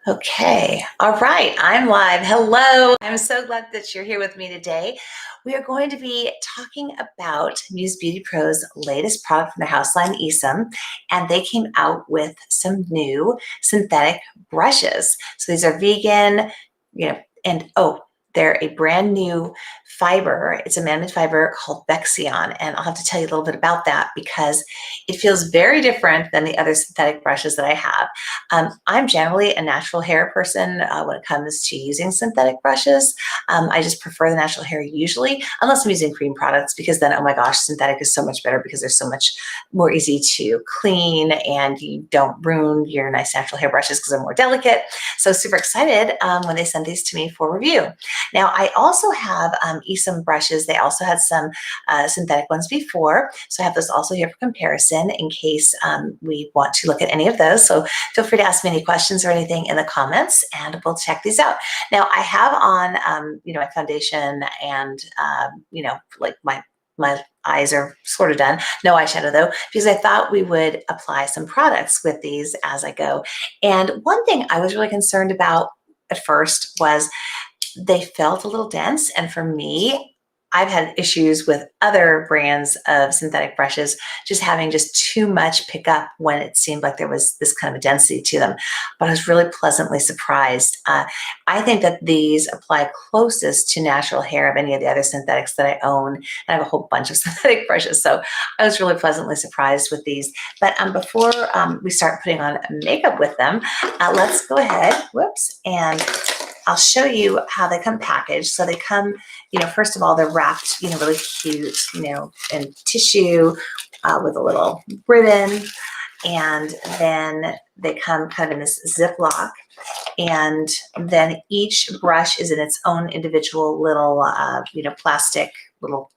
Okay. All right. I'm live. Hello. I'm so glad that you're here with me today. We are going to be talking about Muse Beauty Pro's latest product from their house line, ESUM, and they came out with some new synthetic brushes. So these are vegan, and they're a brand new fiber. It's a man-made fiber called Vexion, and I'll have to tell you a little bit about that because it feels very different than the other synthetic brushes that I have. I'm generally a natural hair person when it comes to using synthetic brushes. I just prefer the natural hair usually, unless I'm using cream products, because then, oh my gosh, synthetic is so much better because they're so much more easy to clean and you don't ruin your nice natural hair brushes because they're more delicate. So super excited when they sent these to me for review. Now, I also have ESUM brushes. They also had some synthetic ones before. So I have those also here for comparison in case we want to look at any of those. So feel free to ask me any questions or anything in the comments and we'll check these out. Now, I have on, my foundation and, like my eyes are sort of done. No eyeshadow though, because I thought we would apply some products with these as I go. And one thing I was really concerned about at first was they felt a little dense. And for me, I've had issues with other brands of synthetic brushes just having just too much pickup when it seemed like there was this kind of a density to them. But I was really pleasantly surprised. I think that these apply closest to natural hair of any of the other synthetics that I own. And I have a whole bunch of synthetic brushes. So I was really pleasantly surprised with these. But before we start putting on makeup with them, let's go ahead, and I'll show you how they come packaged. So they come, first of all, they're wrapped, really cute, in tissue with a little ribbon. And then they come kind of in this Ziploc. And then each brush is in its own individual little, plastic little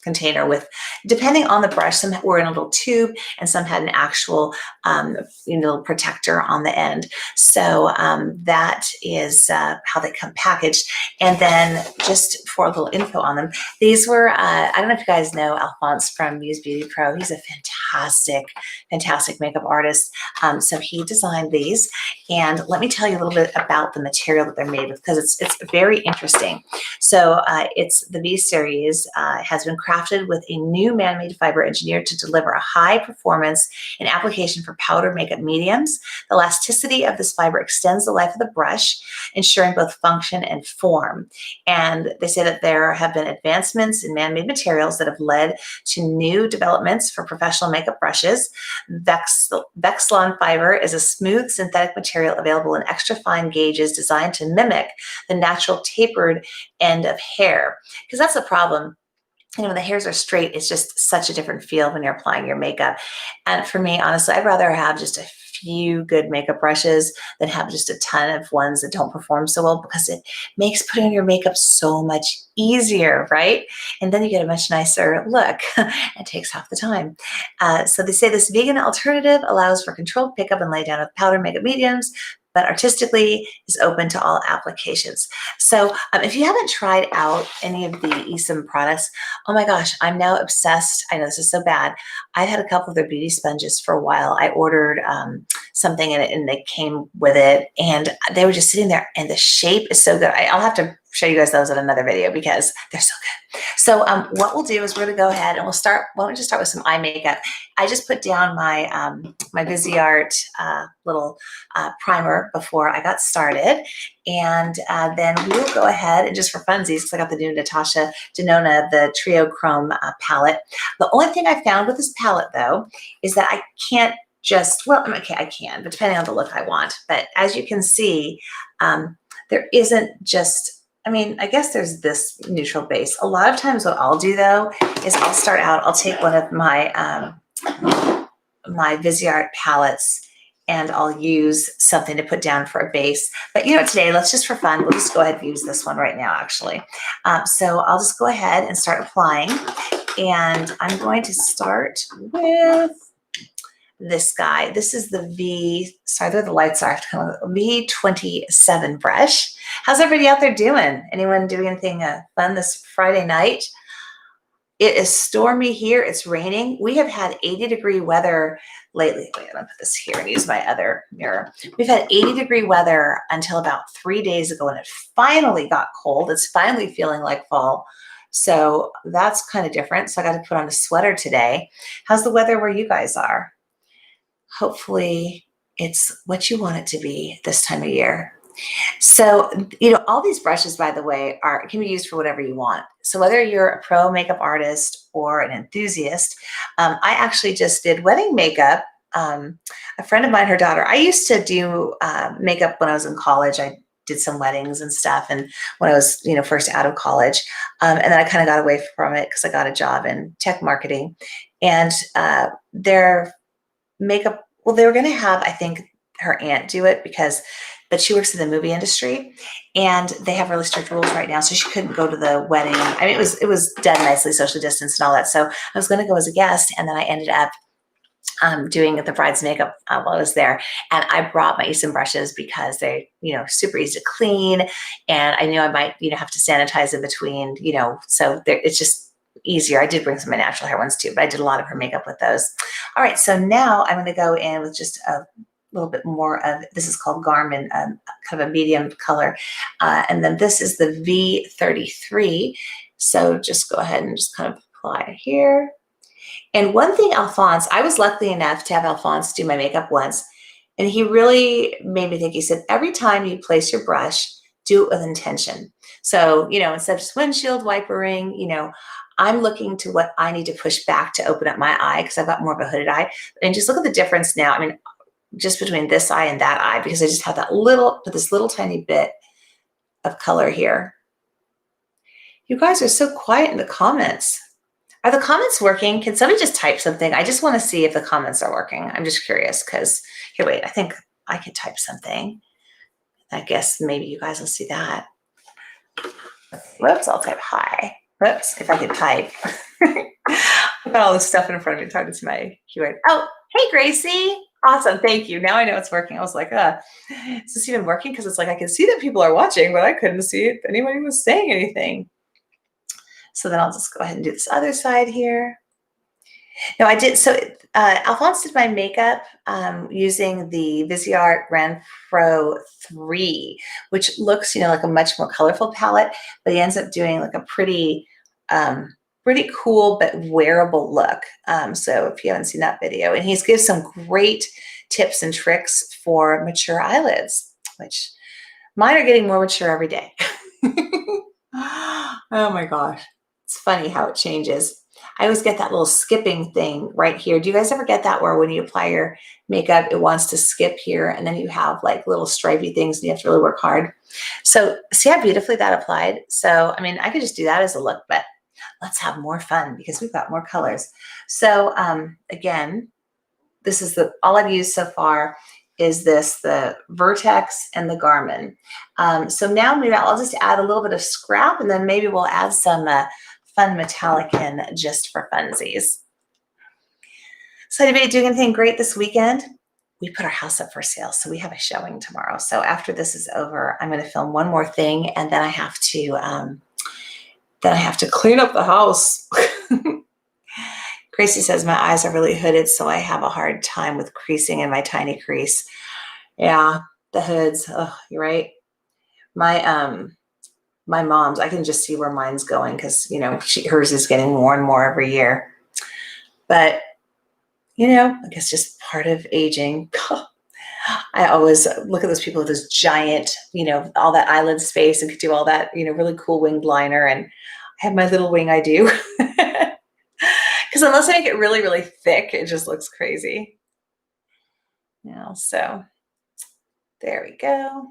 container with, depending on the brush, some were in a little tube and some had an actual, little protector on the end. So that is how they come packaged. And then just for a little info on them, these were, I don't know if you guys know Alphonse from Muse Beauty Pro. He's a fantastic makeup artist. So he designed these. And let me tell you a little bit about the material that they're made with, because it's very interesting. So it's the V series, has been crafted with a new man-made fiber engineered to deliver a high performance in application for powder makeup mediums. The elasticity of this fiber extends the life of the brush, ensuring both function and form. And they say that there have been advancements in man-made materials that have led to new developments for professional makeup brushes. Vexlon fiber is a smooth synthetic material available in extra fine gauges designed to mimic the natural tapered end of hair. Because that's the problem. When the hairs are straight, it's just such a different feel when you're applying your makeup. And for me, honestly, I'd rather have just a few good makeup brushes than have just a ton of ones that don't perform so well, because it makes putting on your makeup so much easier, right? And then you get a much nicer look. It takes half the time. So they say this vegan alternative allows for controlled pickup and lay down of powder makeup mediums, but artistically is open to all applications. So if you haven't tried out any of the ESUM products, oh my gosh, I'm now obsessed. I know this is so bad. I've had a couple of their beauty sponges for a while. I ordered something in it and they came with it and they were just sitting there and the shape is so good. I'll have to show you guys those in another video because they're so good. So what we'll do is we're gonna go ahead and why don't we just start with some eye makeup. I just put down my my Viseart little primer before I got started. And then we will go ahead and just for funsies, because I got the new Natasha Denona, the Trio Chrome palette. The only thing I found with this palette though, is that I can't I can, but depending on the look I want. But as you can see, there isn't just, I guess there's this neutral base. A lot of times what I'll do though, is I'll take one of my, my Viseart palettes and I'll use something to put down for a base. But today, let's just for fun, we'll just go ahead and use this one right now, actually. So I'll just go ahead and start applying. And I'm going to start with this guy. This is the there the lights are, V27 brush. How's everybody out there doing? Anyone doing anything fun this Friday night? It is stormy here. It's raining. We have had 80-degree weather lately. Wait, I'm gonna put this here and use my other mirror. We've had 80-degree weather until about 3 days ago, and it finally got cold. It's finally feeling like fall. So that's kind of different. So I got to put on a sweater today. How's the weather where you guys are? Hopefully it's what you want it to be this time of year. So, all these brushes, by the way, can be used for whatever you want. So whether you're a pro makeup artist or an enthusiast, I actually just did wedding makeup. A friend of mine, her daughter, I used to do makeup when I was in college. I did some weddings and stuff. And when I was, first out of college, and then I kind of got away from it because I got a job in tech marketing. And their makeup, well, they were going to have, I think, her aunt do it but she works in the movie industry, and they have really strict rules right now, so she couldn't go to the wedding. I mean, it was done nicely, social distance and all that. So I was going to go as a guest, and then I ended up doing the bride's makeup while I was there. And I brought my ESUM brushes because they, super easy to clean, and I knew I might, have to sanitize in between, so it's just easier. I did bring some of my natural hair ones too, but I did a lot of her makeup with those. All right, so now I'm going to go in with just a little bit more of, this is called Garmin, kind of a medium color. And then this is the V33. So just go ahead and just kind of apply it here. And one thing, Alphonse, I was lucky enough to have Alphonse do my makeup once, and he really made me think. He said, every time you place your brush, do it with intention. So, instead of just windshield wipering, I'm looking to what I need to push back to open up my eye, because I've got more of a hooded eye. And just look at the difference now. I mean, just between this eye and that eye, because I just have this little tiny bit of color here. You guys are so quiet in the comments. Are the comments working? Can somebody just type something? I just want to see if the comments are working. I'm just curious because, here, wait, I think I could type something. I guess maybe you guys will see that. Whoops, I'll type hi. Whoops, if I could type. I've got all this stuff in front of me. It's hard to see my keyboard. Oh, hey, Gracie. Awesome, thank you. Now I know it's working. I was like, is this even working? Because it's like I can see that people are watching, but I couldn't see if anybody was saying anything. So then I'll just go ahead and do this other side here. No, I did. So Alphonse did my makeup using the Viseart Grand Pro 3, which looks, like a much more colorful palette, but he ends up doing like a pretty cool but wearable look. So if you haven't seen that video, and he's gives some great tips and tricks for mature eyelids, which mine are getting more mature every day. Oh my gosh. It's funny how it changes. I always get that little skipping thing right here. Do you guys ever get that where when you apply your makeup, it wants to skip here, and then you have like little stripy things and you have to really work hard? So see how beautifully that applied? So, I mean, I could just do that as a look, but let's have more fun because we've got more colors. So again, this is all I've used so far is the Vertex and the Garmin. So now maybe I'll just add a little bit of scrap, and then maybe we'll add some fun metallic in just for funsies. So anybody doing anything great this weekend? We put our house up for sale, so we have a showing tomorrow. So after this is over, I'm going to film one more thing, and then I have to clean up the house. Gracie says my eyes are really hooded, so I have a hard time with creasing in my tiny crease. Yeah, the hoods. Oh, you're right. My mom's, I can just see where mine's going because, hers is getting more and more every year. But, I guess just part of aging. I always look at those people with this giant, all that eyelid space and could do all that, really cool winged liner. And I have my little wing I do. Because unless I make it really, really thick, it just looks crazy. So there we go.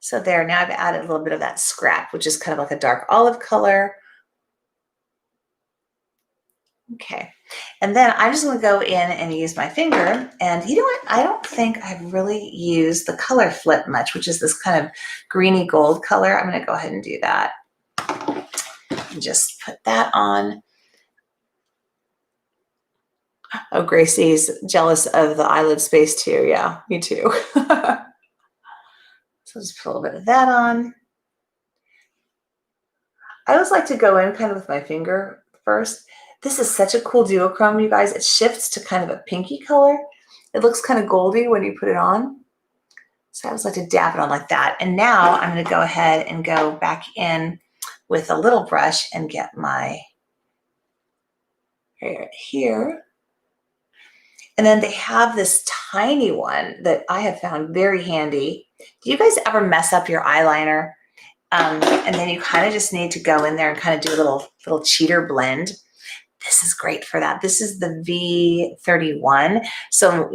So there, now I've added a little bit of that scrap, which is kind of like a dark olive color. Okay, and then I'm just going to go in and use my finger. And you know what? I don't think I've really used the color flip much, which is this kind of greeny gold color. I'm going to go ahead and do that. And just put that on. Oh, Gracie's jealous of the eyelid space too. Yeah, me too. So just put a little bit of that on. I always like to go in kind of with my finger first. This is such a cool duochrome, you guys. It shifts to kind of a pinky color. It looks kind of goldy when you put it on. So I always like to dab it on like that. And now I'm going to go ahead and go back in with a little brush and get my hair here. And then they have this tiny one that I have found very handy. Do you guys ever mess up your eyeliner? And then you kind of just need to go in there and kind of do a little cheater blend. This is great for that. This is the V31. So,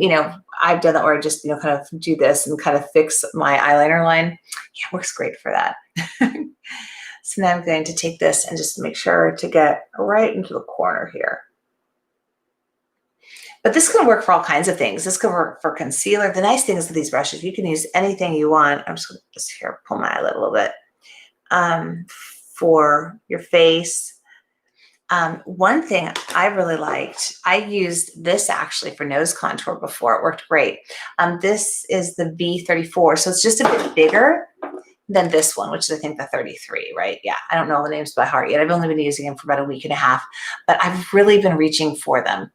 I've done that where I just, kind of do this and kind of fix my eyeliner line. Yeah, it works great for that. So now I'm going to take this and just make sure to get right into the corner here. But this can work for all kinds of things. This can work for concealer. The nice thing is with these brushes, you can use anything you want. I'm just going to here pull my eyelid a little bit for your face. One thing I really liked, I used this actually for nose contour before. It worked great. This is the V34, so it's just a bit bigger than this one, which is I think the 33, right? Yeah, I don't know the names by heart yet. I've only been using them for about a week and a half, but I've really been reaching for them.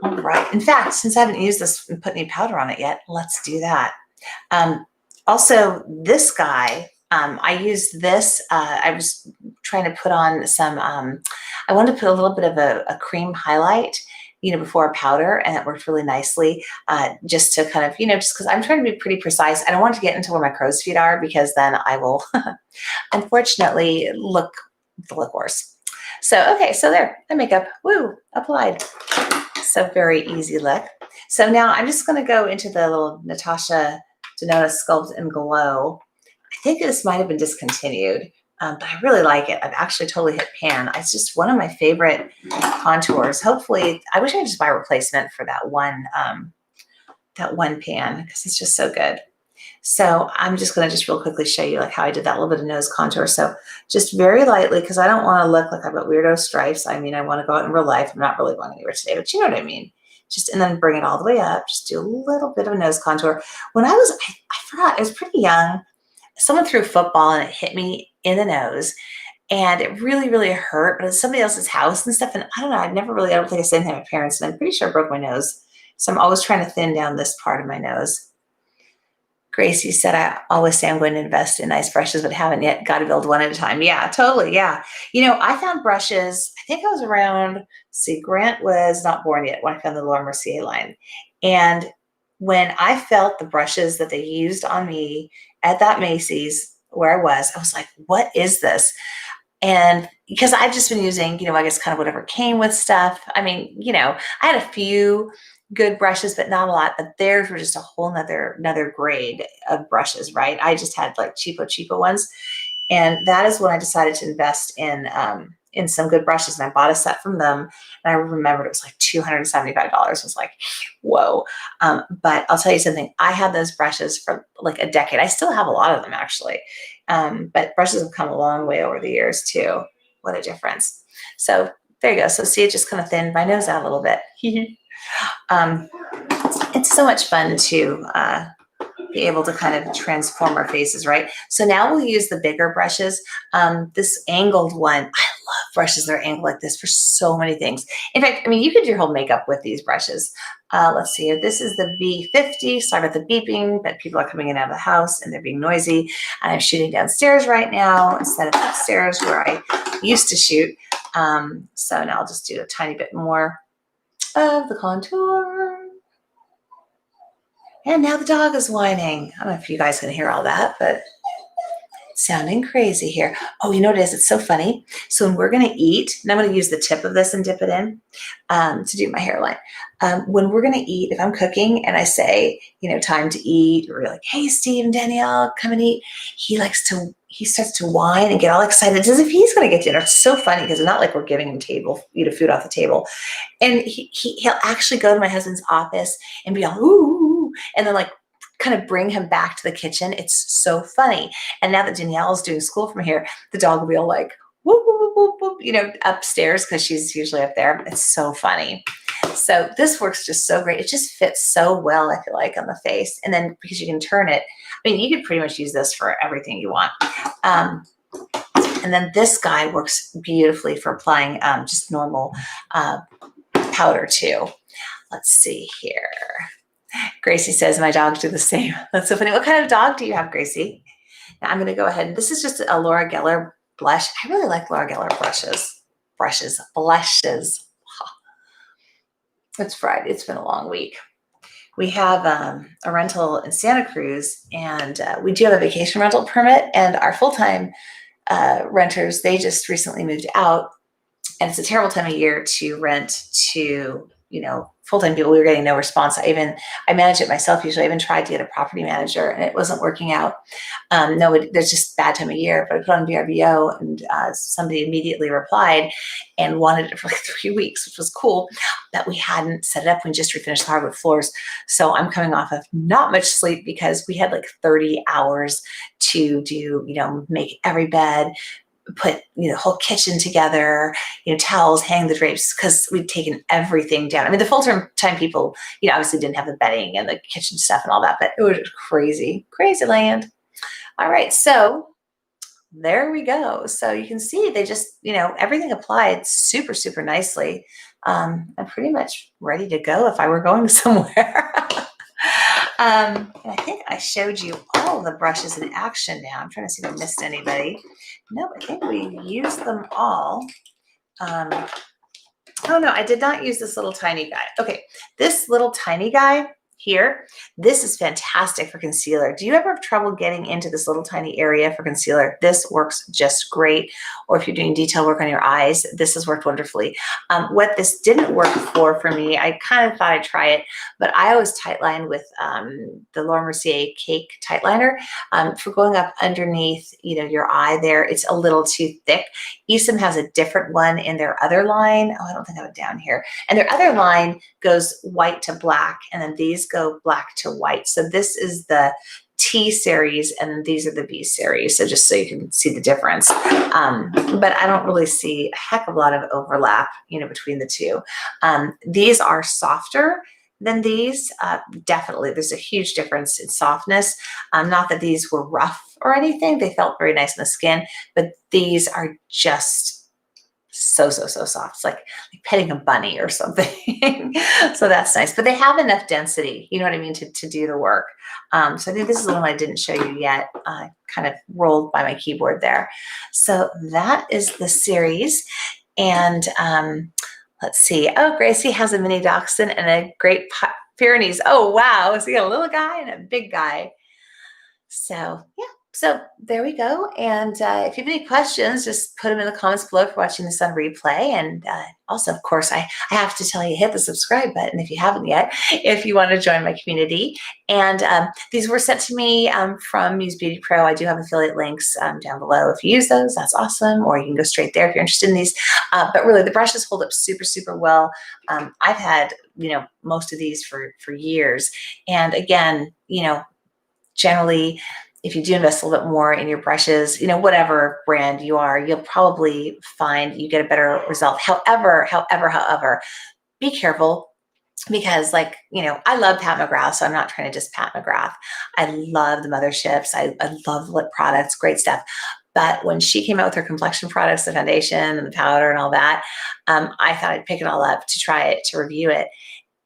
All right. In fact, since I haven't used this and put any powder on it yet, let's do that. Also, this guy, I used this. I was trying to put on some, I wanted to put a little bit of a cream highlight, before a powder, and it worked really nicely, just to kind of, just because I'm trying to be pretty precise. I don't want to get into where my crow's feet are, because then I will, unfortunately, look worse. So, okay, so there, the makeup, woo, applied. So very easy look. So now I'm just going to go into the little Natasha Denona Sculpt and Glow. I think this might have been discontinued, but I really like it. I've actually totally hit pan. It's just one of my favorite contours. Hopefully, I wish I could just buy a replacement for that one pan, because it's just so good. So I'm just going to just real quickly show you like how I did that little bit of nose contour. So just very lightly, because I don't want to look like I've got weirdo stripes. I mean, I want to go out in real life. I'm not really going anywhere today, but you know what I mean. And then bring it all the way up. Just do a little bit of nose contour. When I forgot, I was pretty young. Someone threw a football and it hit me in the nose. And it really, really hurt. But it's somebody else's house and stuff. And I don't know, I don't think I said anything to my parents. And I'm pretty sure I broke my nose. So I'm always trying to thin down this part of my nose. Gracie said, I always say I'm going to invest in nice brushes, but haven't yet. Got to build one at a time. Yeah, totally. Yeah. I found brushes, I think I was around, Grant was not born yet when I found the Laura Mercier line. And when I felt the brushes that they used on me at that Macy's where I was like, what is this? And because I've just been using, I guess kind of whatever came with stuff. I mean, I had a few good brushes, but not a lot. But theirs were just a whole another grade of brushes, right? I just had like cheapo ones. And that is when I decided to invest in some good brushes. And I bought a set from them. And I remembered it was like $275. I was like, whoa. But I'll tell you something. I had those brushes for like a decade. I still have a lot of them, actually. But brushes have come a long way over the years, too. What a difference. So there you go. So see, it just kind of thinned my nose out a little bit. It's so much fun to be able to kind of transform our faces, right? So now we'll use the bigger brushes. This angled one, I love brushes that are angled like this for so many things. In fact, I mean, you could do your whole makeup with these brushes. Let's see here. This is the V50. Sorry about the beeping, but people are coming in and out of the house and they're being noisy. And I'm shooting downstairs right now instead of upstairs where I used to shoot. So now I'll just do a tiny bit more of the contour. And now the dog is whining. I don't know if you guys can hear all that, but it's sounding crazy here. Oh, you know what it is? It's so funny. So when we're going to eat, and I'm going to use the tip of this and dip it in to do my hairline. When we're going to eat, if I'm cooking and I say, time to eat, or like, hey, Steve and Danielle, come and eat, he starts to whine and get all excited. It's as if he's going to get dinner. It's so funny because it's not like we're giving him food off the table. And he'll actually go to my husband's office and be all, ooh, and then like kind of bring him back to the kitchen. It's so funny. And now that Danielle is doing school from here, the dog will be all like, whoop, whoop, whoop, whoop, upstairs because she's usually up there. It's so funny. So this works just so great. It just fits so well, I feel like, on the face. And then because you can turn it, I mean, you could pretty much use this for everything you want. And then this guy works beautifully for applying just normal powder too. Let's see here. Gracie says my dogs do the same. That's so funny. What kind of dog do you have, Gracie? Now I'm going to go ahead, and this is just a Laura Geller blush. I really like Laura Geller blushes. It's Friday. It's been a long week. We have a rental in Santa Cruz, and we do have a vacation rental permit, and our full-time renters, they just recently moved out, and it's a terrible time of year to rent to, full-time people. We were getting no response. I manage it myself usually. I even tried to get a property manager, and it wasn't working out. There's just bad time of year, but I put on VRBO, and somebody immediately replied and wanted it for like 3 weeks, which was cool, that we hadn't set it up. We just refinished the hardwood floors. So I'm coming off of not much sleep because we had like 30 hours to do, make every bed, put the whole kitchen together, towels, hang the drapes, because we'd taken everything down. I mean, the full-time people, obviously didn't have the bedding and the kitchen stuff and all that, but it was crazy land. All right, so there we go. So you can see they just, everything applied super, super nicely. I'm pretty much ready to go if I were going somewhere. And I think I showed you all the brushes in action now. I'm trying to see if I missed anybody. No, I think we used them all. Oh no, I did not use this little tiny guy. Okay, this little tiny guy here, this is fantastic for concealer. Do you ever have trouble getting into this little tiny area for concealer? This works just great. Or if you're doing detail work on your eyes, this has worked wonderfully. What this didn't work for me, I kind of thought I'd try it, but I always tightline with the Laura Mercier Cake Tightliner. For going up underneath, your eye there, it's a little too thick. ESUM has a different one in their other line. Oh, I don't think I have it down here. And their other line goes white to black, and then these go black to white. So this is the T series, and these are the B series. So just so you can see the difference. But I don't really see a heck of a lot of overlap, between the two. These are softer than these. Definitely, there's a huge difference in softness. Not that these were rough or anything. They felt very nice on the skin, but these are just so soft. It's like petting a bunny or something. So that's nice. But they have enough density, you know what I mean, to do the work. So I think this is the one I didn't show you yet. I kind of rolled by my keyboard there. So that is the series. And let's see. Oh, Gracie has a mini dachshund and a Great Pyrenees. Oh, wow. So you got a little guy and a big guy. So yeah. So there we go. And if you have any questions, just put them in the comments below for watching this on replay. And also, of course, I have to tell you, hit the subscribe button if you haven't yet, if you want to join my community. And these were sent to me from Muse Beauty Pro. I do have affiliate links down below. If you use those, that's awesome. Or you can go straight there if you're interested in these. But really, the brushes hold up super, super well. I've had, most of these for years. And again, generally, if you do invest a little bit more in your brushes, whatever brand you are, you'll probably find you get a better result. However, be careful, because I love Pat McGrath, so I'm not trying to just Pat McGrath. I love the motherships. I love lip products, great stuff. But when she came out with her complexion products, the foundation and the powder and all that, I thought I'd pick it all up to try it, to review it.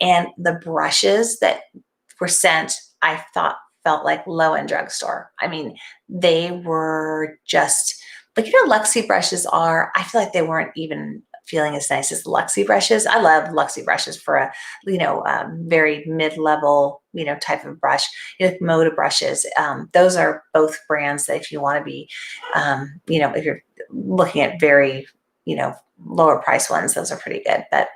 And the brushes that were sent, I thought felt like low-end drugstore. I mean, they were just like, Luxie brushes are, I feel like they weren't even feeling as nice as Luxie brushes. I love Luxie brushes for a, very mid-level, type of brush. Moda brushes. Those are both brands that if you want to be, if you're looking at very, lower price ones, those are pretty good. But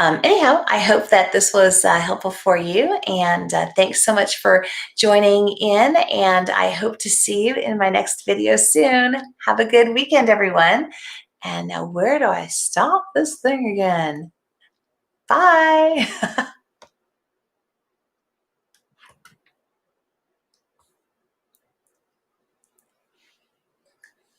anyhow, I hope that this was helpful for you. And thanks so much for joining in. And I hope to see you in my next video soon. Have a good weekend, everyone. And now, where do I stop this thing again? Bye.